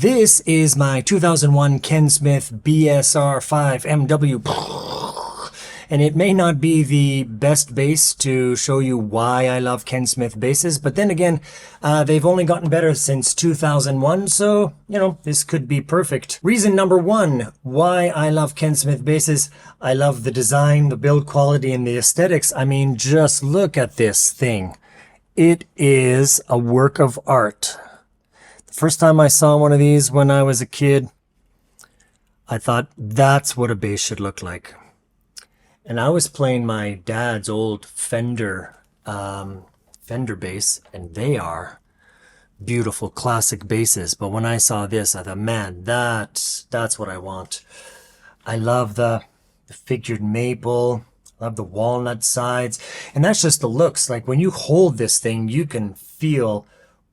This is my 2001 KenSmith BSR5 MW, and it may not be the best bass to show you why I love KenSmith basses, but then again, they've only gotten better since 2001, so, this could be perfect. Reason number one, why I love KenSmith basses. I love the design, the build quality, and the aesthetics. I mean, just look at this thing. It is a work of art. First time I saw one of these when I was a kid, I thought that's what a bass should look like. And I was playing my dad's old Fender bass, and they are beautiful classic basses. But when I saw this, I thought, man, that's what I want. I love the figured maple, love the walnut sides, and that's just the looks. Like when you hold this thing, you can feel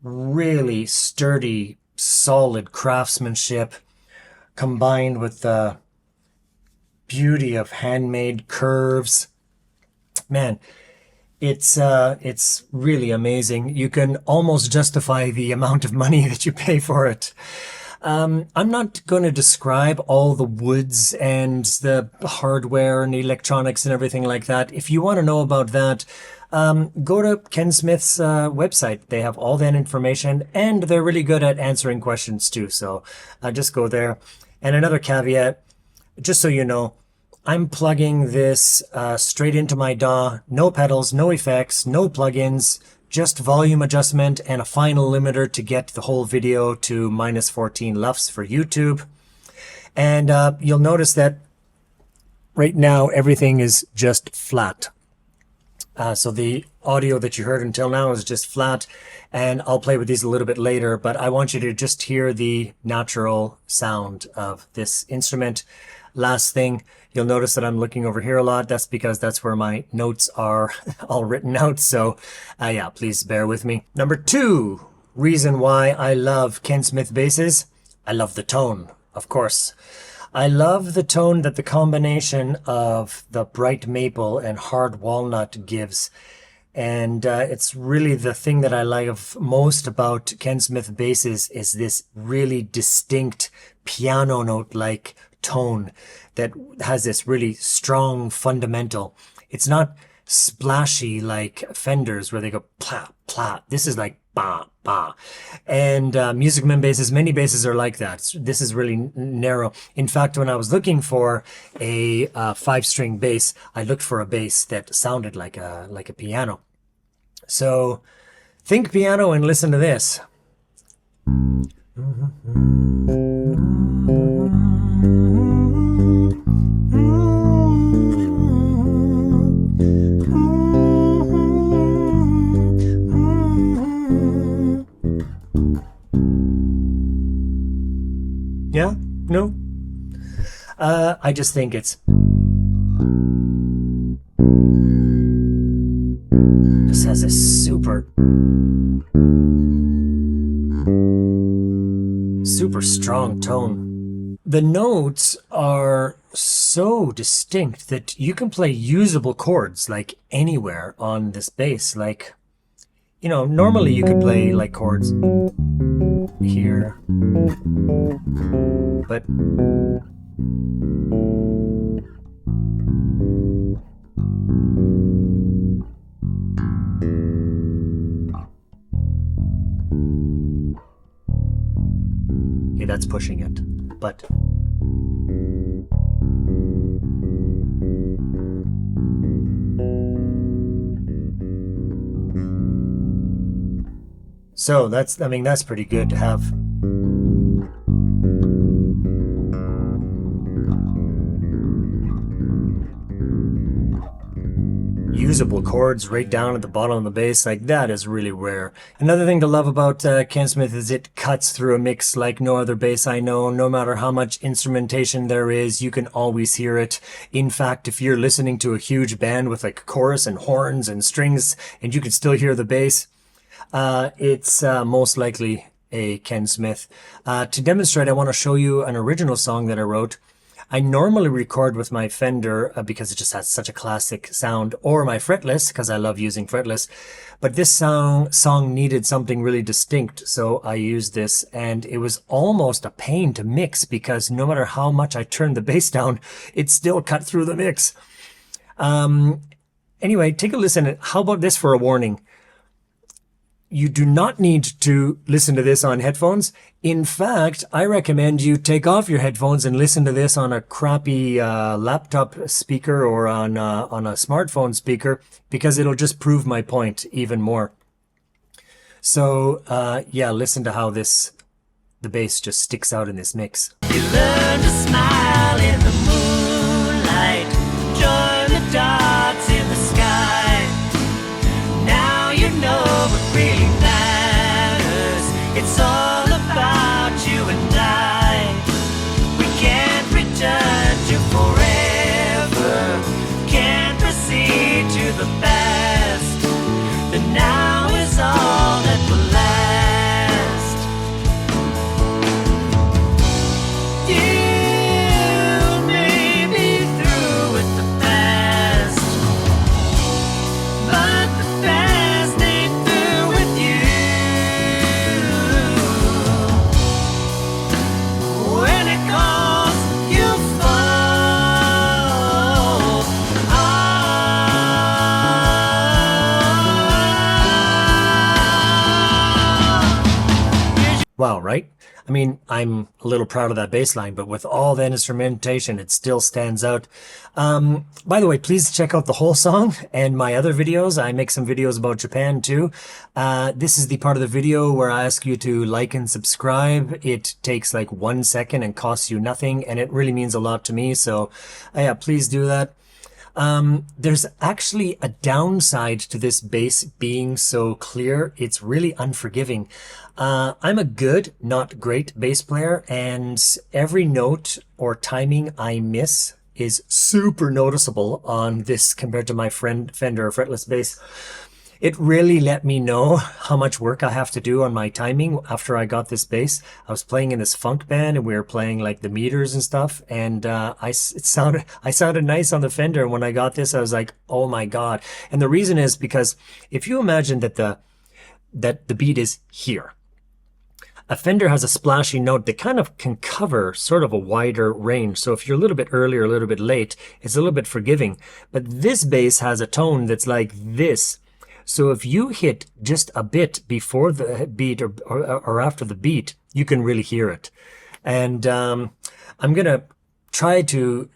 really sturdy, solid craftsmanship combined with the beauty of handmade curves. Man, it's really amazing. You can almost justify the amount of money that you pay for it. I'm not going to describe all the woods and the hardware and the electronics and everything like that. If you want to know about that, go to KenSmith's website. They have all that information, and they're really good at answering questions too. So just go there. And another caveat, just so you know, I'm plugging this straight into my DAW. No pedals, no effects, no plugins, just volume adjustment and a final limiter to get the whole video to -14 LUFS for YouTube. And you'll notice that right now everything is just flat. So the audio that you heard until now is just flat, and I'll play with these a little bit later, but I want you to just hear the natural sound of this instrument. Last thing, you'll notice that I'm looking over here a lot. That's because that's where my notes are all written out. So yeah, please bear with me. Number two reason why I love KenSmith basses, I love the tone, of course. I love the tone that the combination of the bright maple and hard walnut gives. And it's really the thing that I like most about KenSmith basses is this really distinct piano note-like tone that has this really strong fundamental. It's not splashy like Fenders where they go plah, plah. This is like ba, ba. And Music Man basses, many basses are like that. This is really narrow. In fact, when I was looking for a 5-string bass, I looked for a bass that sounded like a piano. So think piano and listen to this. Yeah? No? I just think it's... This has a super strong tone. The notes are so distinct that you can play usable chords like anywhere on this bass. Like, normally you could play like chords here, but okay, that's pushing it, but so that's pretty good to have. Usable chords right down at the bottom of the bass, like that is really rare. Another thing to love about KenSmith is it cuts through a mix like no other bass I know. No matter how much instrumentation there is, you can always hear it. In fact, if you're listening to a huge band with like chorus and horns and strings and you can still hear the bass, it's most likely a KenSmith. To demonstrate, I want to show you an original song that I wrote. I normally record with my Fender because it just has such a classic sound, or my fretless because I love using fretless. But this song needed something really distinct, so I used this, and it was almost a pain to mix because no matter how much I turned the bass down, it still cut through the mix. Anyway, take a listen. How about this for a warning? You do not need to listen to this on headphones. In fact, I recommend you take off your headphones and listen to this on a crappy laptop speaker or on a smartphone speaker, because it'll just prove my point even more. So yeah, listen to how the bass just sticks out in this mix. You learn to smile in the moonlight, join the dots in the sky. Now you know what really matters. It's all about you and I. We can't return to forever, can't proceed to the past. The now is all that will last. You may be through with the past, but the past ain't through with you. When it calls, you'll fall. Wow, right? I mean, I'm a little proud of that bass line, but with all that instrumentation, it still stands out. By the way, please check out the whole song and my other videos. I make some videos about Japan too. This is the part of the video where I ask you to like and subscribe. It takes like 1 second and costs you nothing, and it really means a lot to me. So yeah, please do that. There's actually a downside to this bass being so clear. It's really unforgiving. I'm a good, not great bass player, and every note or timing I miss is super noticeable on this compared to my Fender fretless bass. It really let me know how much work I have to do on my timing after I got this bass. I was playing in this funk band and we were playing like the meters and stuff, and I sounded nice on the Fender, and when I got this I was like, oh my god. And the reason is because if you imagine that the beat is here, a Fender has a splashy note that kind of can cover sort of a wider range. So if you're a little bit early or a little bit late, it's a little bit forgiving. But this bass has a tone that's like this. So if you hit just a bit before the beat or after the beat, you can really hear it. And I'm going to try to,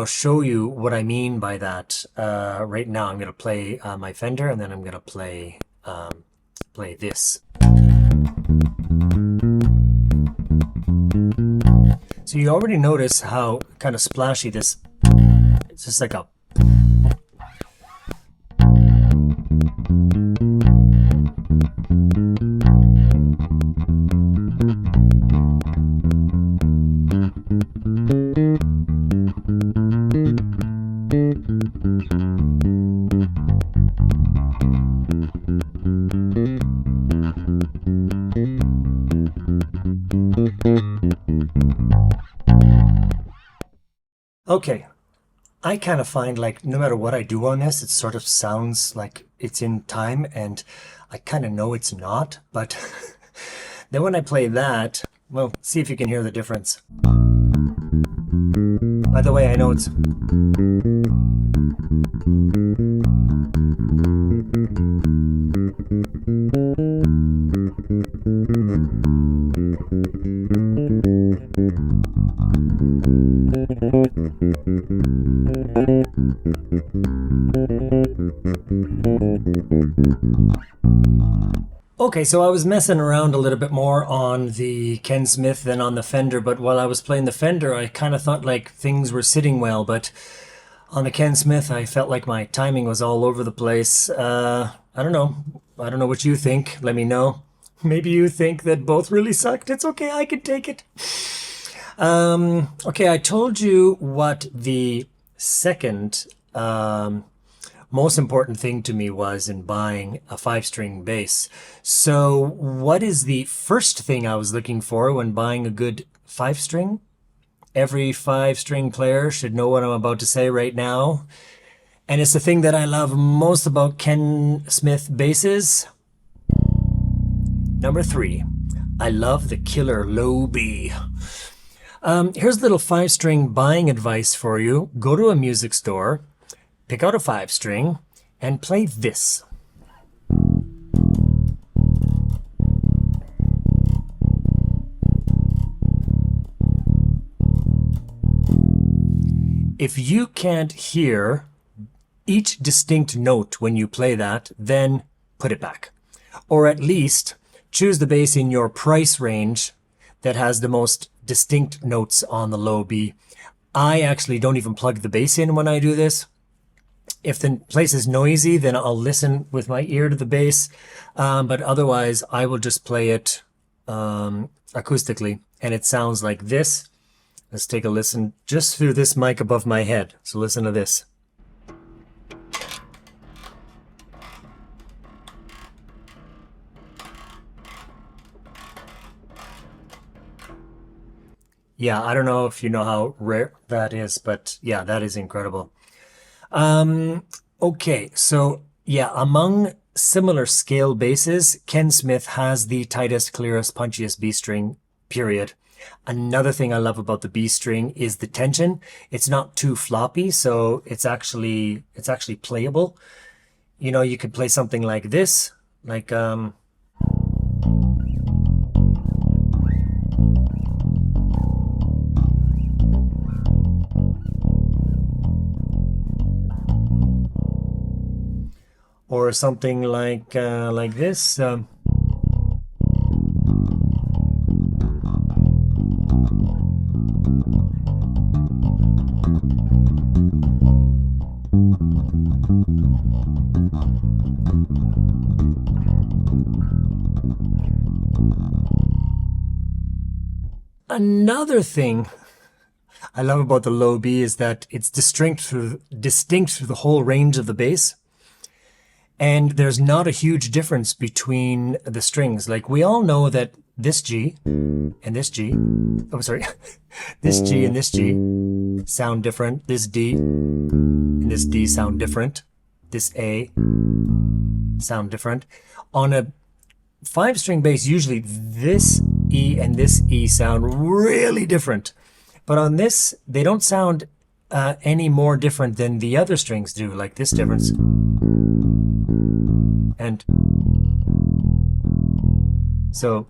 show you what I mean by that. Right now, I'm going to play my Fender, and then I'm going to play this. So you already notice how kind of splashy this, it's just like a, okay, I kind of find like no matter what I do on this, it sort of sounds like it's in time, and I kind of know it's not, but then when I play that, well, see if you can hear the difference. By the way, I know it's... Okay, so I was messing around a little bit more on the KenSmith than on the Fender, but while I was playing the Fender, I kind of thought like things were sitting well, but on the KenSmith, I felt like my timing was all over the place. I don't know. I don't know what you think. Let me know. Maybe you think that both really sucked. It's okay, I can take it. Okay, I told you what the second most important thing to me was in buying a 5-string bass. So what is the first thing I was looking for when buying a good 5-string? every 5-string player should know what I'm about to say right now. And it's the thing that I love most about KenSmith basses. Number 3, I love the killer low B. Here's a little 5-string buying advice for you. Go to a music store, pick out a 5-string, and play this. If you can't hear each distinct note when you play that, then put it back. Or at least choose the bass in your price range that has the most distinct notes on the low B. I actually don't even plug the bass in when I do this. If the place is noisy, then I'll listen with my ear to the bass. But otherwise, I will just play it acoustically. And it sounds like this. Let's take a listen just through this mic above my head. So listen to this. Yeah, I don't know if you know how rare that is, but yeah, that is incredible. Okay, so yeah, among similar scale basses, KenSmith has the tightest, clearest, punchiest B string, period. Another thing I love about the B string is the tension. It's not too floppy, so it's actually playable. You know, you could play something like this, like or something like this. Another thing I love about the low B is that it's distinct through the whole range of the bass. And there's not a huge difference between the strings. Like, we all know that this G and this G, oh, sorry, this G and this G sound different. This D and this D sound different. This A sound different. On a 5-string bass, usually this E and this E sound really different. But on this, they don't sound any more different than the other strings do, like this difference. And so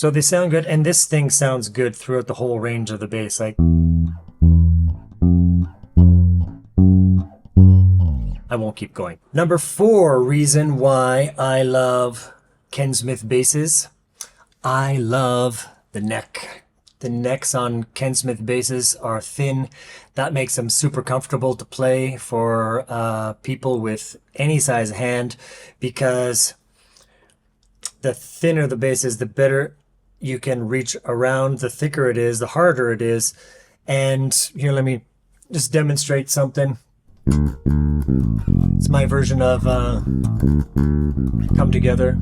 they sound good, and this thing sounds good throughout the whole range of the bass. Like, I won't keep going. Number 4 reason why I love KenSmith basses. I love the neck. The necks on KenSmith basses are thin. That makes them super comfortable to play for people with any size hand, because the thinner the bass is, the better you can reach around. The thicker it is, the harder it is. And here, let me just demonstrate something. It's my version of Come Together.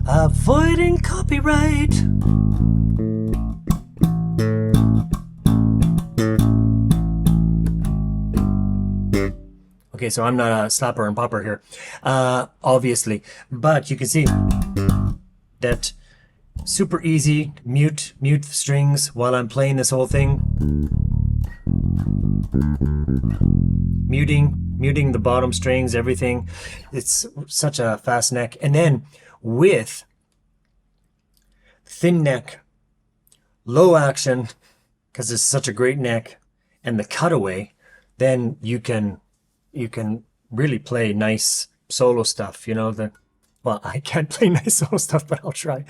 Avoiding copyright. Okay, so I'm not a slapper and popper here, obviously, but you can see that super easy, mute the strings while I'm playing this whole thing. Muting the bottom strings, everything. It's such a fast neck. And then with thin neck, low action, because it's such a great neck, and the cutaway, then you can really play nice solo stuff, you know. Well, I can't play nice solo stuff, but I'll try.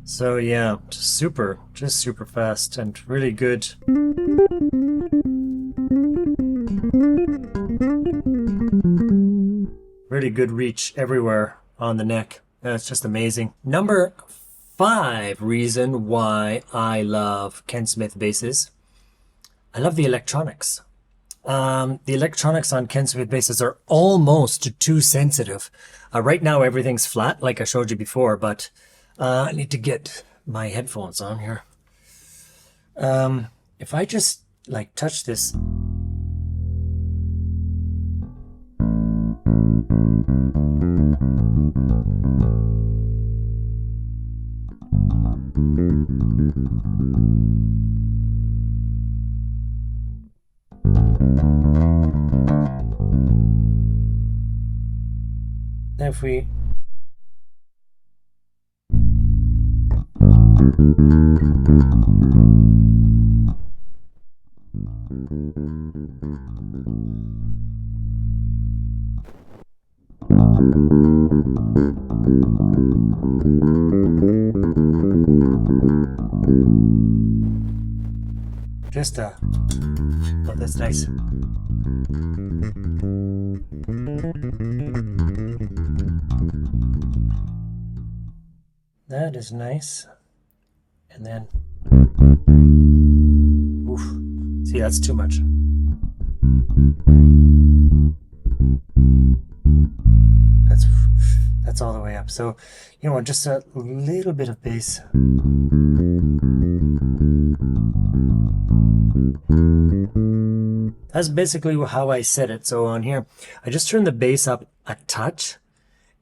So yeah, just super fast and really good. Really good reach everywhere on the neck. It's just amazing. Number 5 reason why I love KenSmith basses. I love the electronics. The electronics on KenSmith basses are almost too sensitive. Right now everything's flat, like I showed you before, but I need to get my headphones on here. If I just like touch this. If we just oh, that's nice. That is nice. And then, oof, see, that's too much. That's all the way up. So, you know, just a little bit of bass. That's basically how I set it. So on here, I just turn the bass up a touch,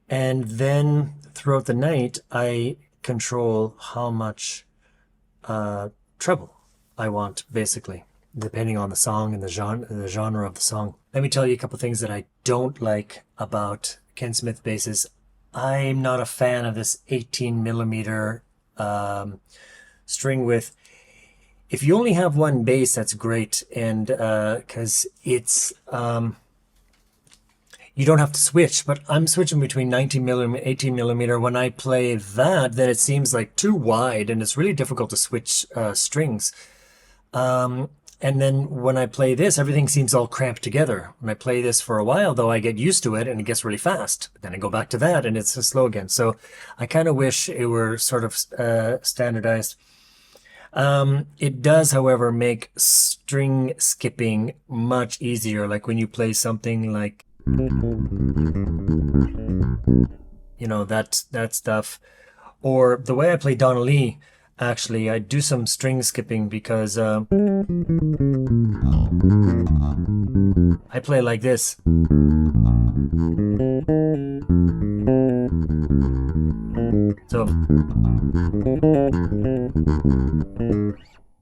and then throughout the night, I control how much treble I want, basically, depending on the song and the genre of the song. Let me tell you a couple things that I don't like about KenSmith basses. I'm not a fan of this 18 millimeter string width. If you only have one bass, that's great, and because it's you don't have to switch. But I'm switching between 19 millimeter, 18 millimeter. When I play that, then it seems like too wide, and it's really difficult to switch strings. And then when I play this, everything seems all cramped together. When I play this for a while, though, I get used to it and it gets really fast. Then I go back to that and it's slow again. So I kind of wish it were sort of standardized. It does, however, make string skipping much easier. Like when you play something like, you know, that stuff. Or the way I play Donna Lee, actually, I do some string skipping because I play like this.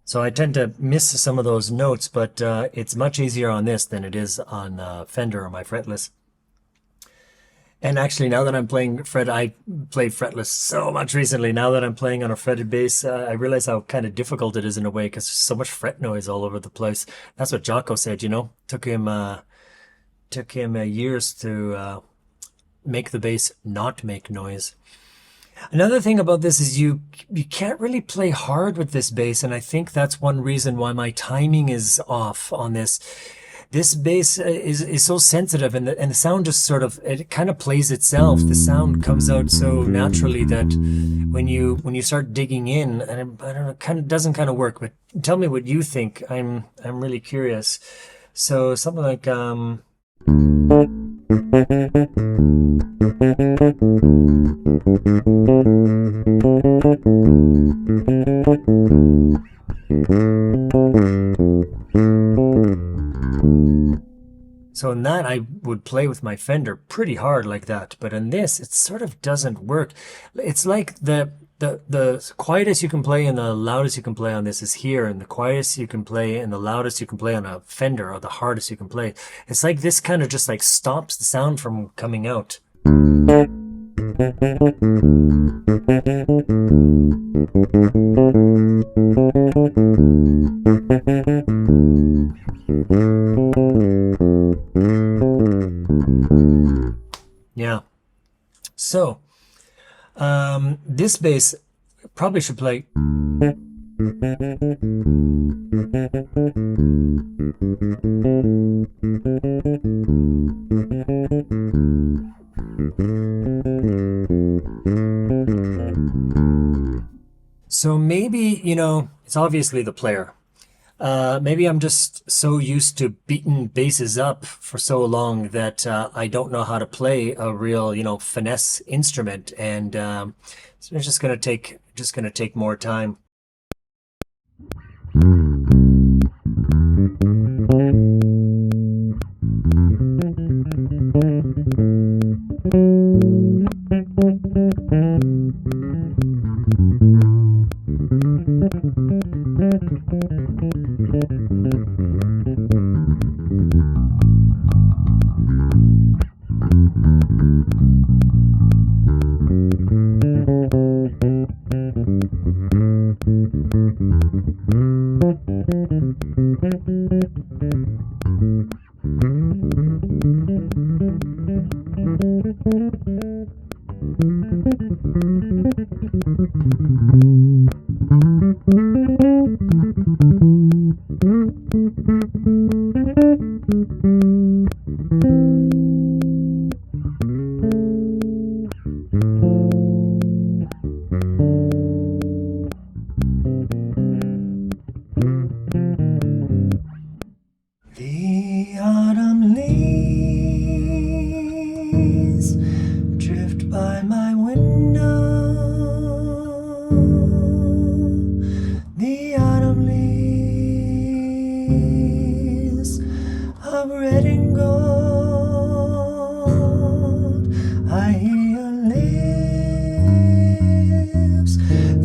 So I tend to miss some of those notes, but it's much easier on this than it is on Fender or my fretless. And actually, now that I'm playing I played fretless so much recently. Now that I'm playing on a fretted bass, I realize how kind of difficult it is in a way because there's so much fret noise all over the place. That's what Jocko said, you know. Took him years to make the bass not make noise. Another thing about this is you can't really play hard with this bass, and I think that's one reason why my timing is off on this. This bass is so sensitive, and the sound just sort of, it kind of plays itself. The sound comes out so naturally that when you start digging in, and I don't know, it kind of doesn't kind of work. But tell me what you think. I'm really curious. So something like so in that, I would play with my Fender pretty hard like that, but in this, it sort of doesn't work. It's like the quietest you can play and the loudest you can play on this is here, and the quietest you can play and the loudest you can play on a Fender, or the hardest you can play. It's like this kind of just like stops the sound from coming out. This bass probably should play. So maybe, it's obviously the player. Maybe I'm just so used to beating basses up for so long that I don't know how to play a real, finesse instrument, and so it's just gonna take more time. The autumn leaves drift by my window. The autumn leaves of red and gold. I hear your lips,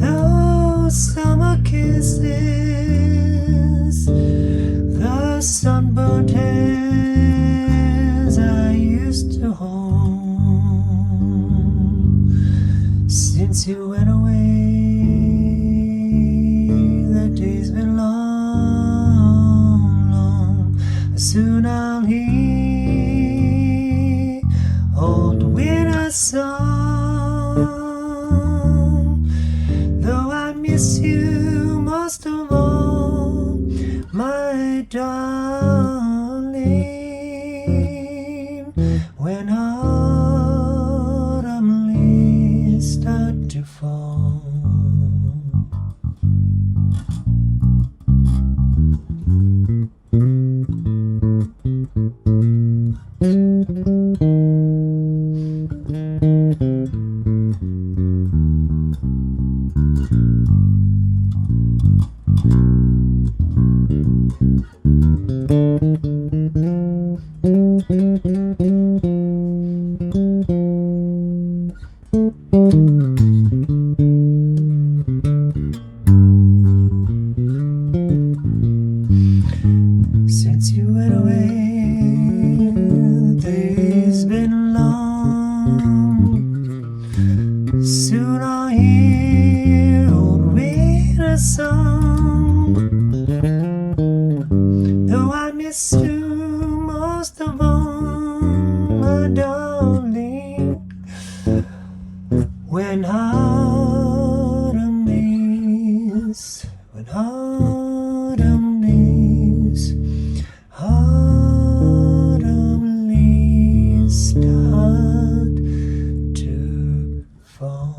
those summer kisses, the sunburnt hands I used to hold. Since you went away, the day's been long, long. Soon I'll hear old winter song. Though I miss you most of all, my darling, when autumn leaves start to fall. Since you went away, the day's been long. Soon I'll hear old winter song. Though I miss you most of all, my darling, when autumn leaves, when autumn leaves, autumn leaves start to fall.